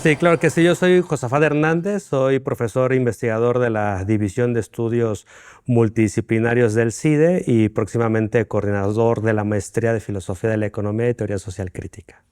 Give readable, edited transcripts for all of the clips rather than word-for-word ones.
Sí, claro que sí. Yo soy Josafat Hernández, soy profesor e investigador de la División de Estudios Multidisciplinarios del CIDE y próximamente coordinador de la Maestría de Filosofía de la Economía y Teoría Social Crítica.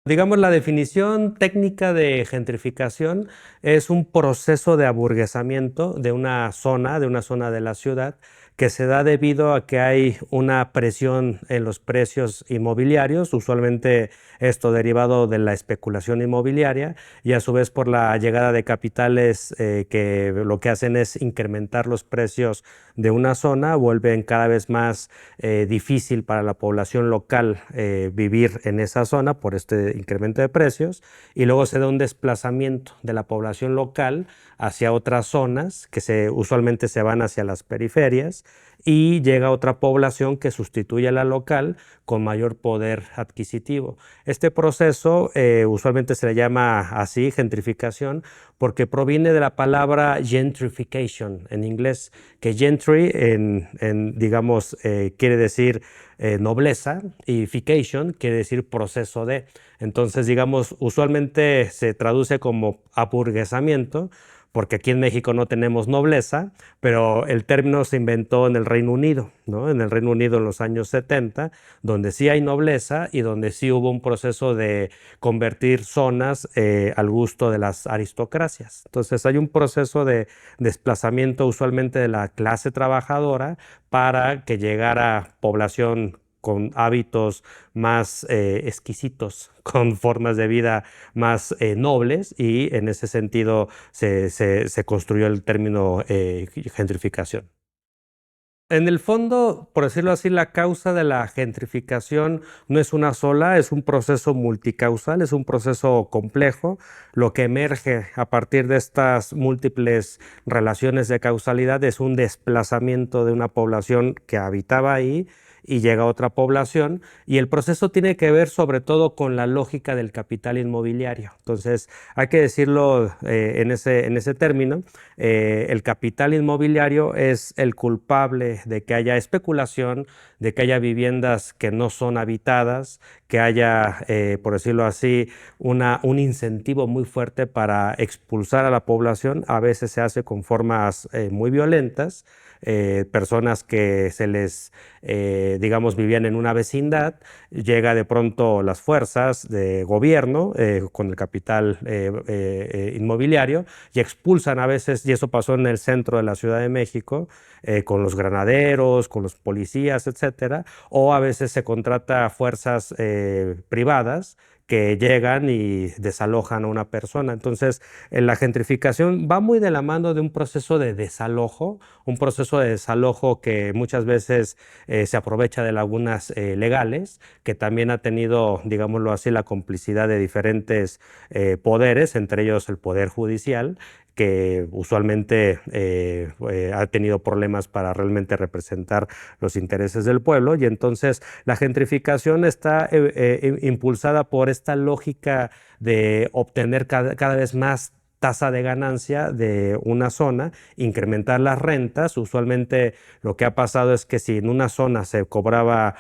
Digamos, la definición técnica de gentrificación es un proceso de aburguesamiento de una zona de la ciudad, que se da debido a que hay una presión en los precios inmobiliarios, usualmente esto derivado de la especulación inmobiliaria, y a su vez por la llegada de capitales que lo que hacen es incrementar los precios de una zona, vuelven cada vez más difícil para la población local vivir en esa zona por este incremento de precios, y luego se da un desplazamiento de la población local hacia otras zonas que usualmente se van hacia las periferias, y llega otra población que sustituye a la local con mayor poder adquisitivo. Este proceso usualmente se le llama así gentrificación porque proviene de la palabra gentrification en inglés, que gentry digamos, quiere decir nobleza, y fication quiere decir proceso de. Entonces, digamos, usualmente se traduce como aburguesamiento, porque aquí en México no tenemos nobleza, pero el término se inventó en el Reino Unido, ¿no? En el Reino Unido en los años 70, donde sí hay nobleza y donde sí hubo un proceso de convertir zonas al gusto de las aristocracias. Entonces hay un proceso de desplazamiento usualmente de la clase trabajadora para que llegara población con hábitos más exquisitos, con formas de vida más nobles, y en ese sentido se construyó el término gentrificación. En el fondo, por decirlo así, la causa de la gentrificación no es una sola, es un proceso multicausal, es un proceso complejo. Lo que emerge a partir de estas múltiples relaciones de causalidad es un desplazamiento de una población que habitaba ahí y llega a otra población, y el proceso tiene que ver sobre todo con la lógica del capital inmobiliario. Entonces, hay que decirlo en ese término. El capital inmobiliario es el culpable de que haya especulación, de que haya viviendas que no son habitadas, que haya, por decirlo así, un incentivo muy fuerte para expulsar a la población. A veces se hace con formas muy violentas. Personas que digamos, vivían en una vecindad, llega de pronto las fuerzas de gobierno con el capital inmobiliario, y expulsan a veces, y eso pasó en el centro de la Ciudad de México, con los granaderos, con los policías, etcétera, o a veces se contrata fuerzas privadas que llegan y desalojan a una persona. Entonces, la gentrificación va muy de la mano de un proceso de desalojo que muchas veces se aprovecha de lagunas legales, que también ha tenido, digámoslo así, la complicidad de diferentes poderes, entre ellos el Poder Judicial, que usualmente ha tenido problemas para realmente representar los intereses del pueblo. Y entonces la gentrificación está impulsada por esta lógica de obtener cada vez más tasa de ganancia de una zona, incrementar las rentas. Usualmente lo que ha pasado es que si en una zona se cobraba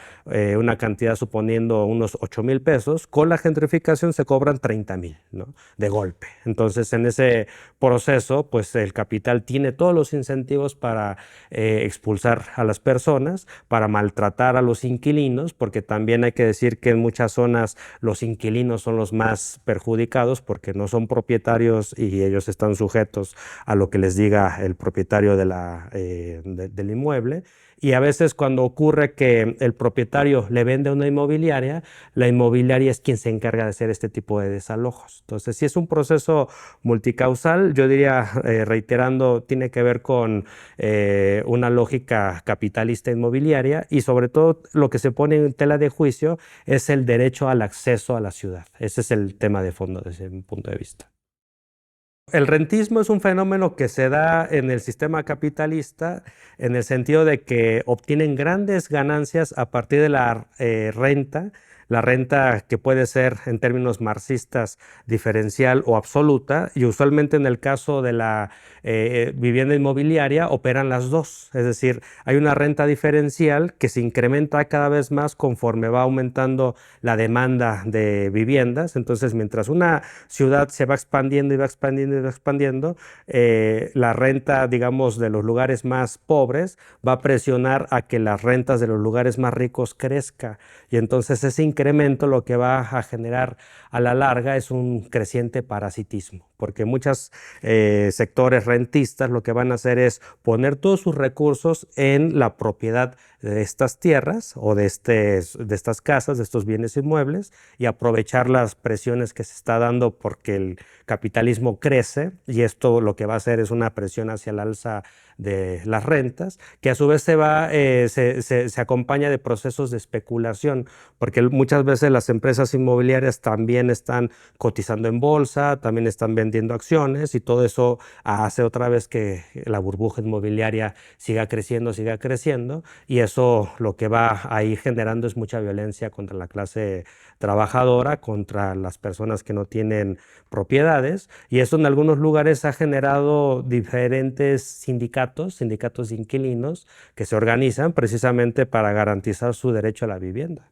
una cantidad suponiendo unos 8,000 pesos, con la gentrificación se cobran 30,000, ¿no? De golpe. Entonces, en ese proceso, pues el capital tiene todos los incentivos para expulsar a las personas, para maltratar a los inquilinos, porque también hay que decir que en muchas zonas los inquilinos son los más perjudicados porque no son propietarios y ellos están sujetos a lo que les diga el propietario del inmueble. Y a veces cuando ocurre que el propietario le vende a una inmobiliaria, la inmobiliaria es quien se encarga de hacer este tipo de desalojos. Entonces, si es un proceso multicausal, yo diría, reiterando, tiene que ver con una lógica capitalista inmobiliaria, y sobre todo lo que se pone en tela de juicio es el derecho al acceso a la ciudad. Ese es el tema de fondo desde mi punto de vista. El rentismo es un fenómeno que se da en el sistema capitalista en el sentido de que obtienen grandes ganancias a partir de la renta la renta que puede ser en términos marxistas diferencial o absoluta, y usualmente en el caso de la vivienda inmobiliaria operan las dos, es decir, hay una renta diferencial que se incrementa cada vez más conforme va aumentando la demanda de viviendas. Entonces, mientras una ciudad se va expandiendo y va expandiendo y va expandiendo, la renta, digamos, de los lugares más pobres va a presionar a que las rentas de los lugares más ricos crezca. Y entonces ese incremento lo que va a generar a la larga es un creciente parasitismo, porque muchos sectores rentistas lo que van a hacer es poner todos sus recursos en la propiedad de estas tierras o de estas casas, de estos bienes inmuebles, y aprovechar las presiones que se está dando porque el capitalismo crece, y esto lo que va a hacer es una presión hacia el alza de las rentas, que a su vez se acompaña de procesos de especulación, porque muchas veces las empresas inmobiliarias también están cotizando en bolsa, también están vendiendo acciones, y todo eso hace otra vez que la burbuja inmobiliaria siga creciendo, y eso lo que va a ir generando es mucha violencia contra la clase trabajadora, contra las personas que no tienen propiedades, y eso en algunos lugares ha generado diferentes sindicatos de inquilinos que se organizan precisamente para garantizar su derecho a la vivienda.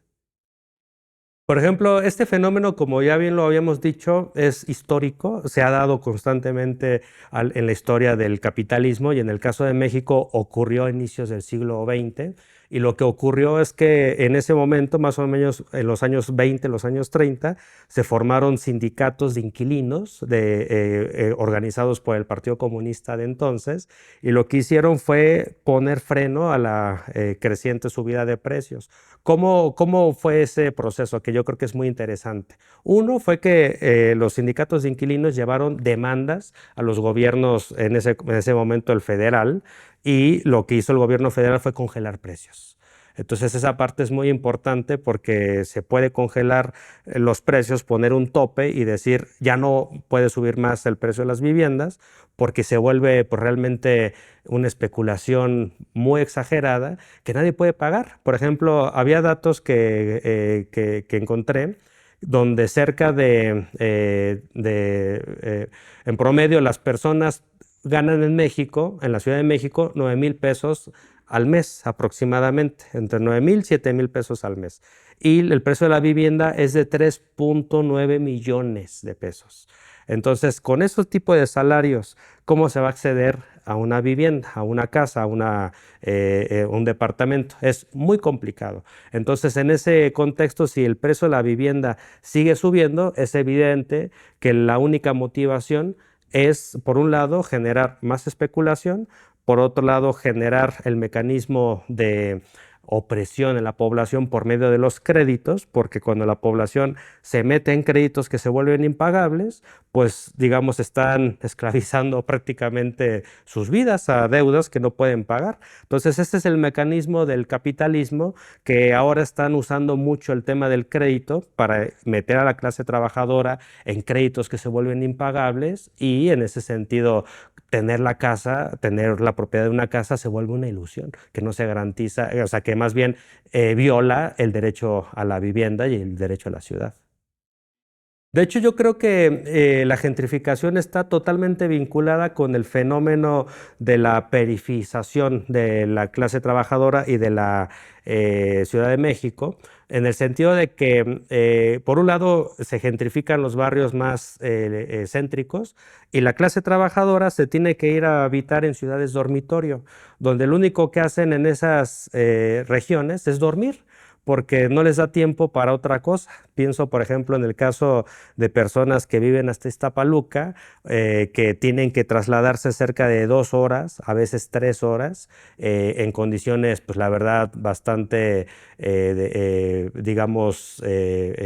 Por ejemplo, este fenómeno, como ya bien lo habíamos dicho, es histórico, se ha dado constantemente en la historia del capitalismo, y en el caso de México ocurrió a inicios del siglo XX, y lo que ocurrió es que en ese momento, más o menos en los años 20, los años 30, se formaron sindicatos de inquilinos organizados por el Partido Comunista de entonces, y lo que hicieron fue poner freno a la creciente subida de precios. ¿Cómo fue ese proceso? Que yo creo que es muy interesante. Uno fue que los sindicatos de inquilinos llevaron demandas a los gobiernos, en ese momento el federal, y lo que hizo el gobierno federal fue congelar precios. Entonces esa parte es muy importante porque se puede congelar los precios, poner un tope y decir ya no puede subir más el precio de las viviendas, porque se vuelve pues, realmente una especulación muy exagerada que nadie puede pagar. Por ejemplo, había datos que encontré donde en promedio las personas ganan en México, en la Ciudad de México, 9,000 pesos al mes aproximadamente, entre 9,000 y 7,000 pesos al mes. Y el precio de la vivienda es de 3,9 millones de pesos. Entonces, con esos tipos de salarios, ¿cómo se va a acceder a una vivienda, a una casa, a un departamento? Es muy complicado. Entonces, en ese contexto, si el precio de la vivienda sigue subiendo, es evidente que la única motivación es, por un lado, generar más especulación, por otro lado, generar el mecanismo de opresión en la población por medio de los créditos, porque cuando la población se mete en créditos que se vuelven impagables, pues digamos están esclavizando prácticamente sus vidas a deudas que no pueden pagar. Entonces este es el mecanismo del capitalismo, que ahora están usando mucho el tema del crédito para meter a la clase trabajadora en créditos que se vuelven impagables, y en ese sentido tener la casa, tener la propiedad de una casa se vuelve una ilusión que no se garantiza, o sea, que más bien viola el derecho a la vivienda y el derecho a la ciudad. De hecho, yo creo que la gentrificación está totalmente vinculada con el fenómeno de la perifización de la clase trabajadora y de la Ciudad de México, en el sentido de que, por un lado, se gentrifican los barrios más céntricos, y la clase trabajadora se tiene que ir a habitar en ciudades dormitorio, donde lo único que hacen en esas regiones es dormir, porque no les da tiempo para otra cosa. Pienso, por ejemplo, en el caso de personas que viven hasta Iztapaluca, que tienen que trasladarse cerca de 2 horas, a veces 3 horas, en condiciones, pues la verdad, bastante, digamos,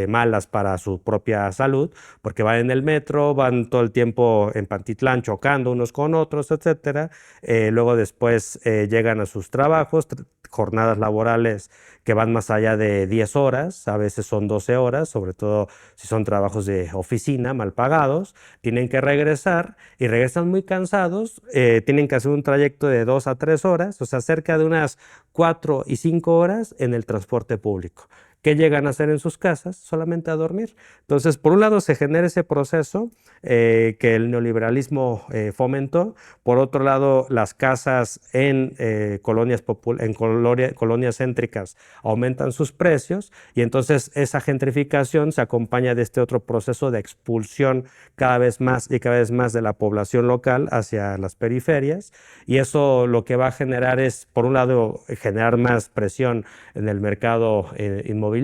malas para su propia salud, porque van en el metro, van todo el tiempo en Pantitlán chocando unos con otros, etcétera. Luego después llegan a sus trabajos, jornadas laborales que van más allá de 10 horas, a veces son 12 horas, sobre todo si son trabajos de oficina mal pagados, tienen que regresar y regresan muy cansados, tienen que hacer un trayecto de 2 a 3 horas, o sea, cerca de unas 4 y 5 horas en el transporte público, ¿qué llegan a hacer en sus casas? Solamente a dormir. Entonces, por un lado se genera ese proceso que el neoliberalismo fomentó. Por otro lado, las casas en colonias céntricas aumentan sus precios y entonces esa gentrificación se acompaña de este otro proceso de expulsión cada vez más y cada vez más de la población local hacia las periferias, y eso lo que va a generar es, por un lado, generar más presión en el mercado inmobiliario,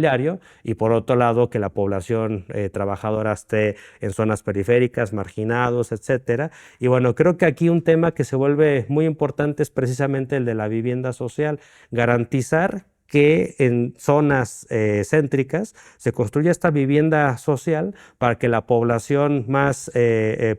y por otro lado, que la población trabajadora esté en zonas periféricas, marginados, etcétera. Y bueno, creo que aquí un tema que se vuelve muy importante es precisamente el de la vivienda social, garantizar que en zonas céntricas se construya esta vivienda social para que la población más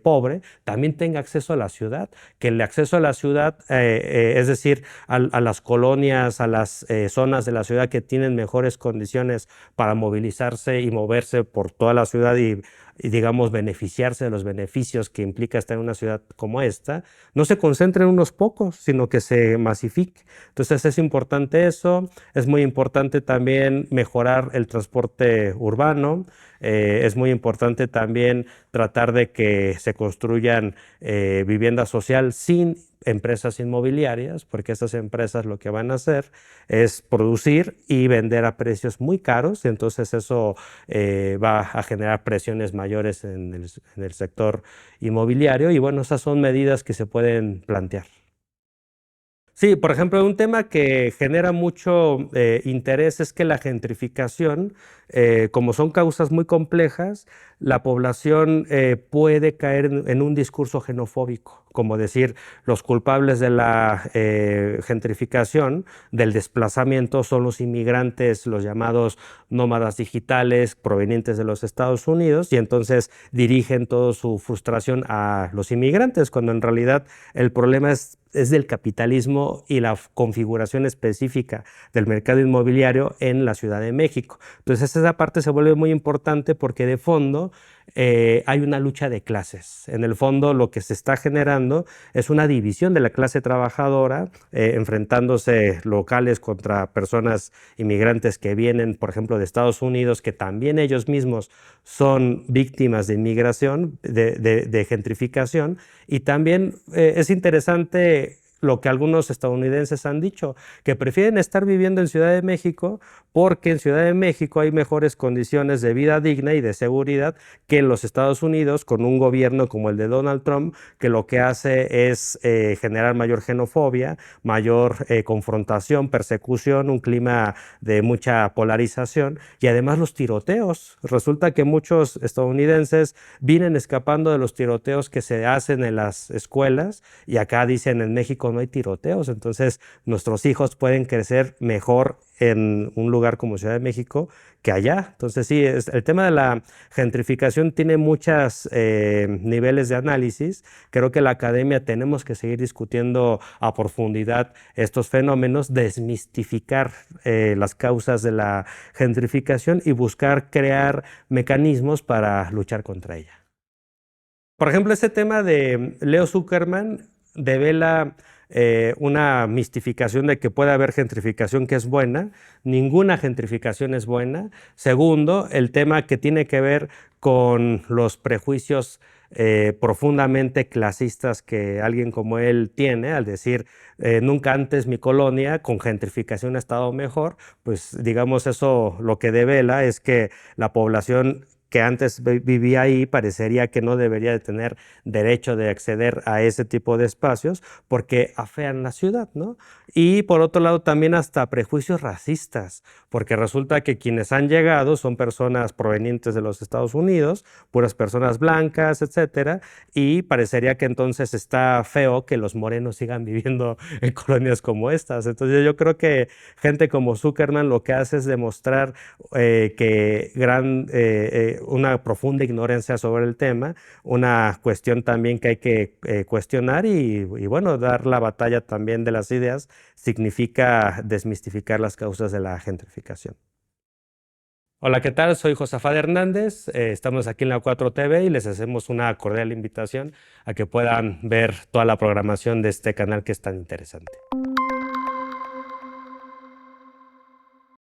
pobre también tenga acceso a la ciudad, que el acceso a la ciudad, es decir, a las colonias, a las zonas de la ciudad que tienen mejores condiciones para movilizarse y moverse por toda la ciudad y digamos, beneficiarse de los beneficios que implica estar en una ciudad como esta, no se concentre en unos pocos, sino que se masifique. Entonces es importante eso, es muy importante también mejorar el transporte urbano, es muy importante también tratar de que se construyan vivienda social sin empresas inmobiliarias, porque estas empresas lo que van a hacer es producir y vender a precios muy caros, y entonces eso va a generar presiones mayores en el sector inmobiliario, y bueno, esas son medidas que se pueden plantear. Sí, por ejemplo, un tema que genera mucho interés es que la gentrificación, como son causas muy complejas, la población puede caer en un discurso xenofóbico, como decir, los culpables de la gentrificación, del desplazamiento, son los inmigrantes, los llamados nómadas digitales provenientes de los Estados Unidos, y entonces dirigen toda su frustración a los inmigrantes, cuando en realidad el problema es del capitalismo y la configuración específica del mercado inmobiliario en la Ciudad de México. Entonces esa parte se vuelve muy importante porque de fondo hay una lucha de clases. En el fondo lo que se está generando es una división de la clase trabajadora, enfrentándose locales contra personas inmigrantes que vienen, por ejemplo, de Estados Unidos, que también ellos mismos son víctimas de inmigración, de gentrificación, y también es interesante lo que algunos estadounidenses han dicho, que prefieren estar viviendo en Ciudad de México porque en Ciudad de México hay mejores condiciones de vida digna y de seguridad que en los Estados Unidos, con un gobierno como el de Donald Trump, que lo que hace es generar mayor xenofobia, mayor confrontación, persecución, un clima de mucha polarización, y además los tiroteos. Resulta que muchos estadounidenses vienen escapando de los tiroteos que se hacen en las escuelas, y acá dicen en México no hay tiroteos, entonces nuestros hijos pueden crecer mejor en un lugar como Ciudad de México que allá. Entonces sí, el tema de la gentrificación tiene muchos niveles de análisis. Creo que la academia tenemos que seguir discutiendo a profundidad estos fenómenos, desmistificar las causas de la gentrificación y buscar crear mecanismos para luchar contra ella. Por ejemplo, ese tema de Leo Zuckerman devela una mistificación de que puede haber gentrificación que es buena. Ninguna gentrificación es buena. Segundo, el tema que tiene que ver con los prejuicios profundamente clasistas que alguien como él tiene, al decir nunca antes mi colonia con gentrificación ha estado mejor, pues digamos eso lo que devela es que la población que antes vivía ahí parecería que no debería de tener derecho de acceder a ese tipo de espacios porque afean la ciudad, ¿no? Y por otro lado también hasta prejuicios racistas, porque resulta que quienes han llegado son personas provenientes de los Estados Unidos, puras personas blancas, etcétera, y parecería que entonces está feo que los morenos sigan viviendo en colonias como estas. Entonces yo creo que gente como Zuckerman lo que hace es demostrar que una profunda ignorancia sobre el tema, una cuestión también que hay que cuestionar y bueno, dar la batalla también de las ideas significa desmistificar las causas de la gentrificación. Hola, ¿qué tal? Soy Josafat Hernández, estamos aquí en la 4 TV y les hacemos una cordial invitación a que puedan ver toda la programación de este canal que es tan interesante.